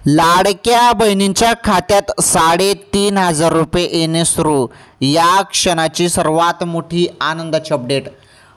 लाडक्या बहिणींच्या खात्यात 3,500 रुपये येणे सुरू। या क्षणाची सर्वात मोठी आनंदाची अपडेट।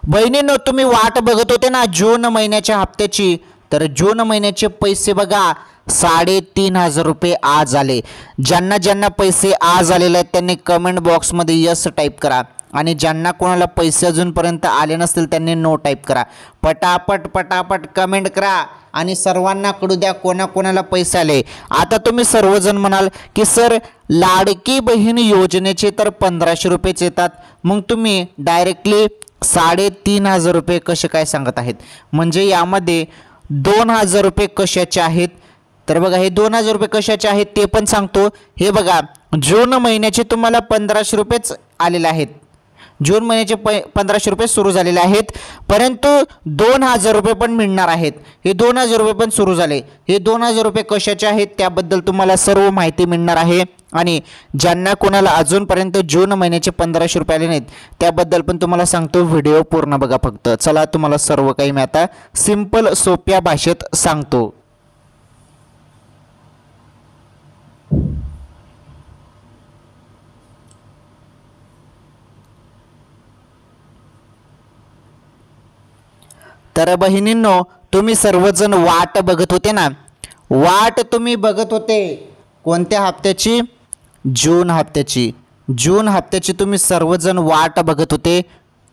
बहिणींनो, तुम्ही वाट बघत होते ना जून महिन्याच्या हप्त्याची, तर जून महिन्याचे पैसे बघा 3,500 रुपये आज आले। ज्यांना ज्यांना पैसे आज आलेले आहेत त्यांनी कमेंट बॉक्समध्ये यस टाईप करा आणि ज्यांना कोणाला पैसे अजूनपर्यंत आले नसतील त्यांनी नो टाईप करा। पटापट पटापट कमेंट करा आणि सर्वांना कळू द्या कोणाकोणाला पैसे आले। आता तुम्ही सर्वजण म्हणाल की सर लाडकी बहीण योजनेचे तर 1,500 रुपयेच येतात, मग तुम्ही डायरेक्टली 3,500 रुपये कसे काय सांगत आहेत? म्हणजे यामध्ये 2,000 रुपये कशाचे आहेत? तर बघा, हे 2,000 रुपये कशाचे आहेत ते पण सांगतो। हे बघा, जून महिन्याचे तुम्हाला 1,500 रुपयेच आलेले आहेत। जून महिन्याचे 1,500 रुपये सुरू झालेले आहेत, परंतु 2,000 रुपये पण मिळणार आहेत। हे 2,000 रुपये पण सुरू झाले। हे 2,000 रुपये कशाचे आहेत त्याबद्दल तुम्हाला सर्व माहिती मिळणार आहे। आणि ज्यांना कोणाला अजूनपर्यंत जून महिन्याचे 1,500 रुपये आले नाहीत त्याबद्दल पण तुम्हाला सांगतो, व्हिडिओ पूर्ण बघा फक्त। चला, तुम्हाला सर्व काही मी आता सिंपल सोप्या भाषेत सांगतो। तर बहिणींनो, तुम्ही सर्वजण वाट बघत होते ना, वाट तुम्ही बघत होते कोणत्या हप्त्याची? जून हप्त्याची। जून हप्त्याची तुम्ही सर्वजण वाट बघत होते।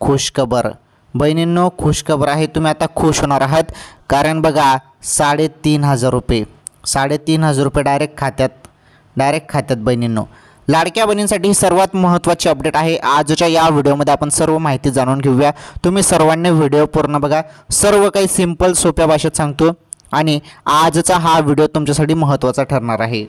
खुशखबर बहिणींनो, खुशखबर आहे, तुम्ही आता खुश होणार आहात। कारण बघा 3,500 रुपये, 3,500 रुपये डायरेक्ट खात्यात बहिणींनो। लाडक्या बहिणींसाठी ही सर्वात महत्त्वाची अपडेट आहे। आजच्या या व्हिडिओमध्ये आपण सर्व माहिती जाणून घेऊया। तुम्ही सर्वांनी व्हिडिओ पूर्ण बघा, सर्व काही सिंपल सोप्या भाषेत सांगतो आणि आजचा हा व्हिडिओ तुमच्यासाठी महत्त्वाचा ठरणार आहे।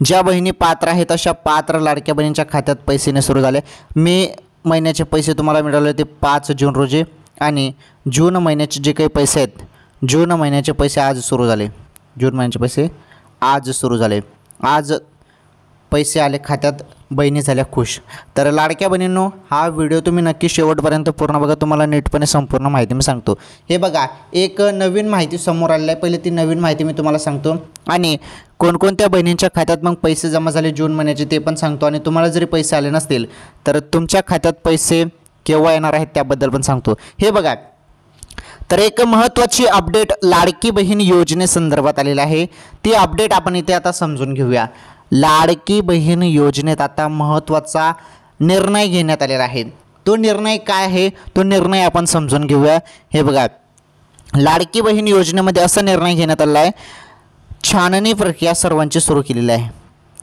ज्या बहिणी पात्र आहेत अशा पात्र लाडक्या बहिणींच्या खात्यात पैसे येणे सुरू झाले। मे महिन्याचे पैसे तुम्हाला मिळाले ते 5 जून रोजी आणि जून महिन्याचे जे काही पैसे आहेत, जून महिन्याचे पैसे आज सुरू झाले। जून महिन्याचे पैसे आज सुरू झाले। आज पैसे आले खात्यात, बहिणी झाल्या खुश। तर लाडक्या बहिणींनो, हा व्हिडिओ तुम्ही नक्की शेवटपर्यंत पूर्ण बघा, तुम्हाला नीटपणे संपूर्ण माहिती मी सांगतो। हे बघा, एक नवीन माहिती समोर आलेली आहे। पहिले ती नवीन माहिती मी तुम्हाला सांगतो आणि कोणकोणत्या बहिणींच्या खात्यात मग पैसे जमा झाले जून महिन्याचे ते पण सांगतो। आणि तुम्हाला जरी पैसे आले नसतील तर तुमच्या खात्यात पैसे केव्हा येणार आहेत त्याबद्दल पण सांगतो। हे बघा, तर एक महत्त्वाची अपडेट लाडकी बहीण योजनेसंदर्भात आलेली आहे। ती अपडेट आपण इथे आता समजून घेऊया। लाडकी बहीण योजनेत आता महत्त्वाचा निर्णय घेण्यात आलेला आहे। तो निर्णय काय आहे तो निर्णय आपण समजून घेऊया। हे बघा, लाडकी बहीण योजनेमध्ये असा निर्णय घेण्यात आलेला आहे, छाननी प्रक्रिया सर्वांची सुरू केलेली आहे।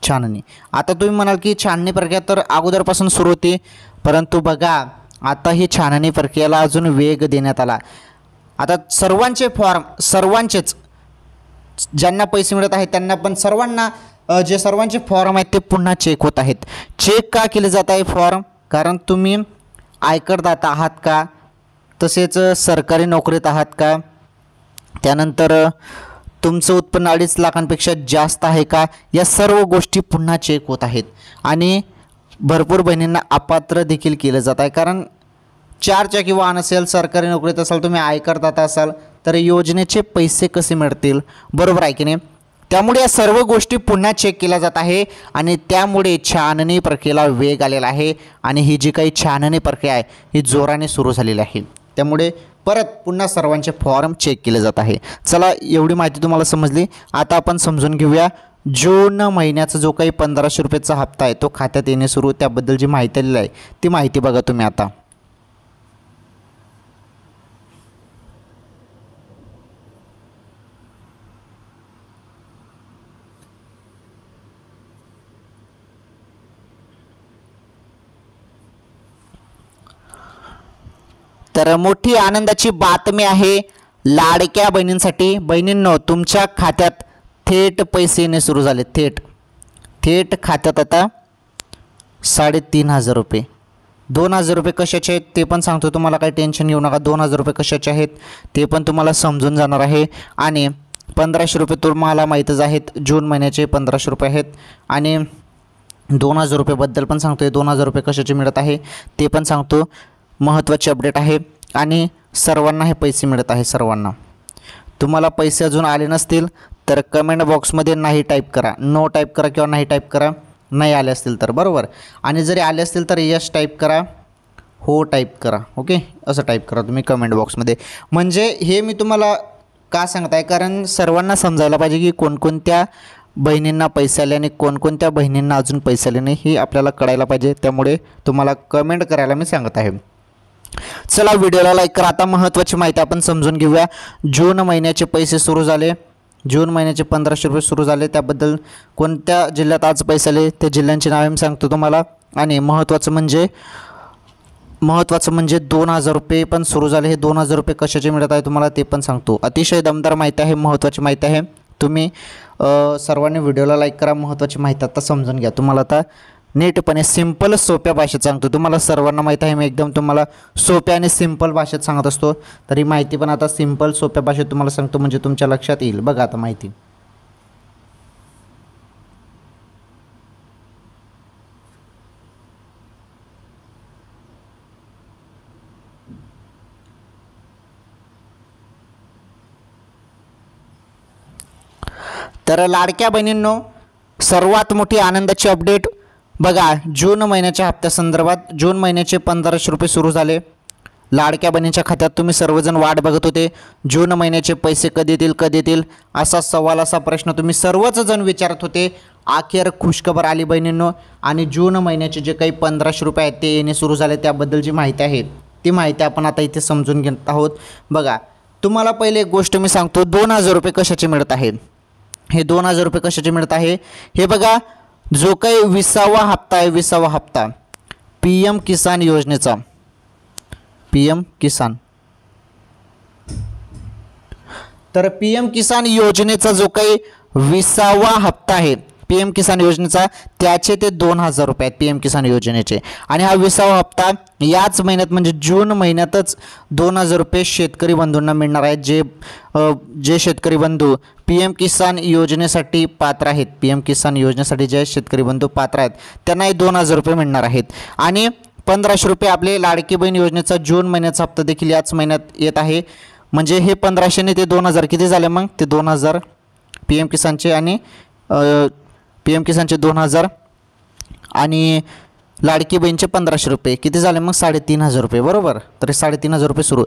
छाननी, आता तुम्ही म्हणाल की छाननी प्रक्रिया तर अगोदरपासून सुरू होती, परंतु बघा आता ही छाननी प्रक्रियेला अजून वेग देण्यात आला। आता सर्वांचे फॉर्म, सर्वांचेच ज्यांना पैसे मिळत आहेत त्यांना पण सर्वांना जे सर्वांचे फॉर्म आहेत ते पुन्हा चेक होत आहेत। चेक का केले जात आहे फॉर्म? कारण तुम्ही आयकरदाता आहात का, तसेच सरकारी नोकरीत आहात का, त्यानंतर तुमचं उत्पन्न 2.5 लाखांपेक्षा जास्त आहे का, या सर्व गोष्टी पुन्हा चेक होत आहेत। आणि भरपूर बहिणींना अपात्र देखील केलं जात आहे। कारण 4 चाकी वाहन असेल, सरकारी नोकरीत असाल, तुम्ही आयकरदाता असाल तर योजनेचे पैसे कसे मिळतील? बरोबर आहे की नाही? त्यामुळे या सर्व गोष्टी पुन्हा चेक केल्या जात आहे आणि त्यामुळे छाननी प्रक्रियेला वेग आलेला आहे। आणि ही जी काही छाननी प्रक्रिया आहे ही जोराने सुरू झालेली आहे। त्यामुळे परत पुन्हा सर्वांचे फॉर्म चेक केले जात आहे। चला, एवढी माहिती तुम्हाला समजली। आता आपण समजून घेऊया जून महिन्याचा जो काही 1,500 रुपयेचा हप्ता आहे तो खात्यात येणे सुरू, त्याबद्दल जी माहिती आलेली आहे ती माहिती बघा तुम्ही आता। तर मोठी आनंदाची बातमी आहे लाडक्या बहिणींसाठी। बहिणींनो, तुमच्या खात्यात थेट पैसे येणे सुरू झाले। थेट खात्यात आता 3,500 रुपये। 2,000 रुपये कशाचे आहेत ते पण सांगतो तुम्हाला, काही टेन्शन घेऊ नका। 2,000 रुपये कशाचे आहेत ते पण तुम्हाला समजून जाणार आहे। आणि 1,500 रुपये तुम्हाला माहीतच आहेत, जून महिन्याचे 1,500 रुपये आहेत। आणि 2,000 रुपयेबद्दल पण सांगतो आहे, 2,000 रुपये कशाचे मिळत आहे ते पण सांगतो। महत्त्वाची अपडेट आहे आणि सर्वांना हे पैसे मिळत आहे। सर्वांना तुम्हाला पैसे अजून आले नसतील तर कमेंट बॉक्समध्ये नाही टाईप करा, नो टाईप करा किंवा नाही टाईप करा, नाही आले असतील तर, बरोबर. आणि जरी आले असतील तर यस टाईप करा, हो टाईप करा. ओके, असं टाईप करा तुम्ही कमेंट बॉक्समध्ये. म्हणजे हे मी तुम्हाला का सांगत आहे, कारण सर्वांना समजायला पाहिजे की कोणकोणत्या बहिणींना पैसे आले आणि कोणकोणत्या बहिणींना अजून पैसे आले नाही, हे आपल्याला कळायला पाहिजे. त्यामुळे तुम्हाला कमेंट करायला मी सांगत आहे. चला व्हिडिओला लाईक करा. आता महत्त्वाची माहिती आपण समजून घेऊया. जून महिन्याचे पैसे सुरू झाले, जून महिन्याचे 1500 रुपये सुरू झाले. त्याबद्दल कोणत्या जिल्ह्यात आज पैसे आले त्या जिल्ह्यांची नावे मी सांगतो तुम्हाला. आणि महत्त्वाचं म्हणजे 2000 रुपये पण सुरू झाले. हे 2000 रुपये कशाचे मिळत आहे तुम्हाला ते पण सांगतो. अतिशय दमदार माहिती आहे, महत्त्वाची माहिती आहे. तुम्ही सर्वांनी व्हिडिओला लाईक करा. महत्त्वाची माहिती आता समजून घ्या. तुम्हाला आता नीटपणे सिंपल सोप्या भाषेत सांगतो. तुम्हाला सर्वांना माहीत आहे मी एकदम तुम्हाला सोप्या आणि सिंपल भाषेत सांगत असतो. तरी माहिती पण आता सिंपल सोप्या भाषेत तुम्हाला सांगतो म्हणजे तुमच्या लक्षात येईल. बघा आता माहिती. तर लाडक्या बहिणींनो, सर्वात मोठी आनंदाची अपडेट बघा. जून महिन्याच्या हप्त्यासंदर्भात जून महिन्याचे 1500 रुपये सुरू झाले. लाडक्या बहिणींच्या खात्यात तुम्ही सर्वजण वाट बघत होते. जून महिन्याचे पैसे कधी येतील असा सवाल, असा प्रश्न तुम्ही सर्वच जण विचारत होते. अखेर खुशखबर आली बहिणींनो. आणि जून महिन्याचे जे काही 1500 रुपये आहेत ते येणे सुरू झाले. त्याबद्दल जी माहिती आहे ती माहिती आपण आता इथे समजून घेत आहोत. बघा, तुम्हाला पहिले एक गोष्ट मी सांगतो, 2000 रुपये कशाचे मिळत आहेत. हे 2000 रुपये कशाचे मिळत आहे हे बघा. जो काही 20वा हप्ता आहे, 20वा हप्ता PM किसान योजनेचा, PM किसान. तर PM किसान योजनेचा जो काही 20वा हप्ता आहे PM किसान योजनेचा, त्याचे ते 2000 रुपये आहेत PM किसान योजनेचे. आणि हा 20वा हप्ता याच महिन्यात म्हणजे जून महिन्यातच 2000 रुपये शेतकरी बंधूंना मिळणार आहेत. जे शेतकरी बंधू PM किसान योजनेसाठी पात्र आहेत, PM किसान योजनेसाठी जे शेतकरी बंधू पात्र आहेत त्यांना हे 2000 रुपये मिळणार आहेत. आणि 1500 रुपये आपले लाडकी बहीण योजनेचा जून महिन्याचा हप्ता देखील याच महिन्यात येत आहे. म्हणजे हे 1500ने ते 2000 किती झाले मग, ते 2000 PM किसानचे आणि PM किसानचे 2000 आणि लाडकी बहीणचे 1500 रुपये किती झाले मग, 3500 रुपये, बरोबर. तर 3500 रुपये सुरू.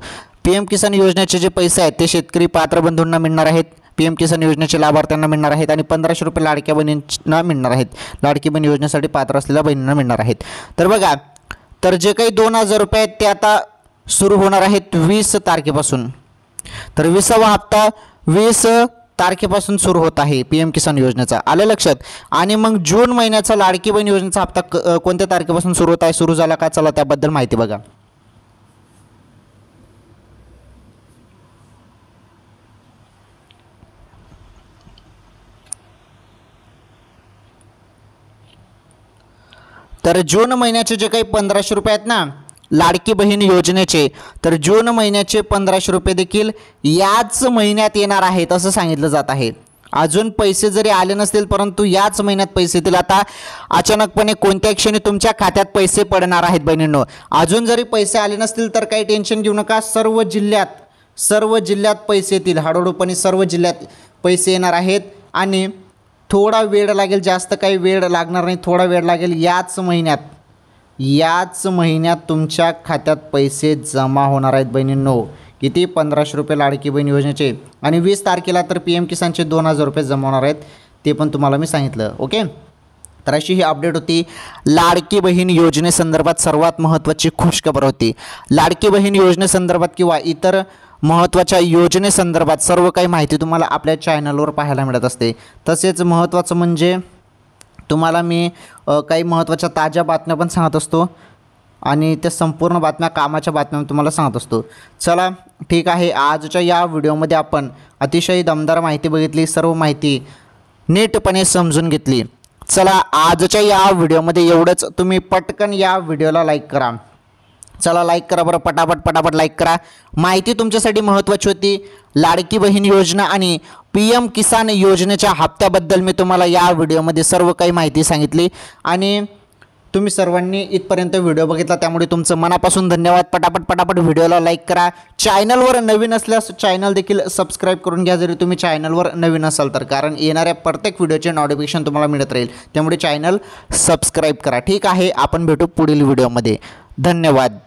PM किसान योजनेचे जे पैसे आहेत ते शेतकरी पात्र बंधूंना मिळणार आहेत. PM किसान योजनेचे लाभार्थ्यांना मिळणार आहेत. आणि 1500 रुपये लाडक्या बहिणींना मिळणार आहेत. लाडकी बहीण योजनेसाठी पात्र असलेल्या बहिणींना मिळणार आहेत. तर बघा, तर जे काही 2000 रुपये आहेत ते आता सुरू होणार आहेत 20 तारखेपासून. तर 20वा हप्ता 20 तारखेपासून सुरू होत आहे PM किसान योजनेचा, आलं लक्षात. आणि मग जून महिन्याचा लाडकी बहीण योजनेचा हप्ता कोणत्या तारखेपासून सुरू होत आहे, सुरू झाला का, चला त्याबद्दल माहिती बघा. तर जून महिन्याचे जे काही 1500 रुपये आहेत ना लाडकी बहीण योजनेचे, तर जून महिन्याचे 1500 रुपये देखील याच महिन्यात येणार आहेत असं सांगितलं जात आहे. अजून पैसे जरी आले नसतील परंतु याच महिन्यात पैसे येतील. आता अचानकपणे कोणत्या क्षणी तुमच्या खात्यात पैसे पडणार आहेत बहिणींनो. अजून जरी पैसे आले नसतील तर काही टेन्शन घेऊ नका. सर्व जिल्ह्यात पैसे येतील. हळूहळूपणे सर्व जिल्ह्यात पैसे येणार आहेत. आणि थोडा वेळ लागेल, जास्त काही वेळ लागणार नाही, थोडा वेळ लागेल. याच महिन्यात तुमच्या खात्यात पैसे जमा होणार आहेत बहिणींनो. किती, 1500 रुपये लाडकी बहीण योजनेचे. आणि 20 तारखेला तर PM किसानचे 2000 रुपये जमा होणार आहेत, ते पण तुम्हाला मी सांगितलं. ओके, तर अशी ही अपडेट होती लाडकी बहीण योजनेसंदर्भात. सर्वात महत्त्वाची खुशखबर होती. लाडकी बहीण योजनेसंदर्भात किंवा इतर महत्त्वाच्या योजनेसंदर्भात सर्व काही माहिती तुम्हाला आपल्या चॅनलवर पाहायला मिळत असते. तसेच महत्त्वाचं म्हणजे तुम्हाला मी काही महत्त्वाच्या ताज्या बातम्या पण सांगत असतो आणि त्या संपूर्ण बातम्या, कामाच्या बातम्या तुम्हाला सांगत असतो. चला ठीक आहे, आजच्या या व्हिडिओमध्ये आपण अतिशय दमदार माहिती बघितली, सर्व माहिती नीटपणे समजून घेतली. चला आजच्या या व्हिडिओमध्ये एवढंच. तुम्ही पटकन या व्हिडिओला लाईक करा. चला लाईक करा बरं, पटापट लाईक करा. माहिती तुमच्यासाठी महत्त्वाची होती. लाडकी बहीण योजना आणि PM किसान योजनेच्या हप्त्याबद्दल मी तुम्हाला या व्हिडिओमध्ये सर्व काही माहिती सांगितली. आणि तुम्ही सर्वांनी इथपर्यंत व्हिडिओ बघितला त्यामुळे तुमचं मनापासून धन्यवाद. पटापट व्हिडिओला लाईक करा. चॅनलवर नवीन असल्यास चॅनल देखील सबस्क्राईब करून घ्या जरी तुम्ही चॅनलवर नवीन असाल तर, कारण येणाऱ्या प्रत्येक व्हिडिओचे नोटिफिकेशन तुम्हाला मिळत राहील. त्यामुळे चॅनल सबस्क्राईब करा. ठीक आहे, आपण भेटू पुढील व्हिडिओमध्ये. धन्यवाद.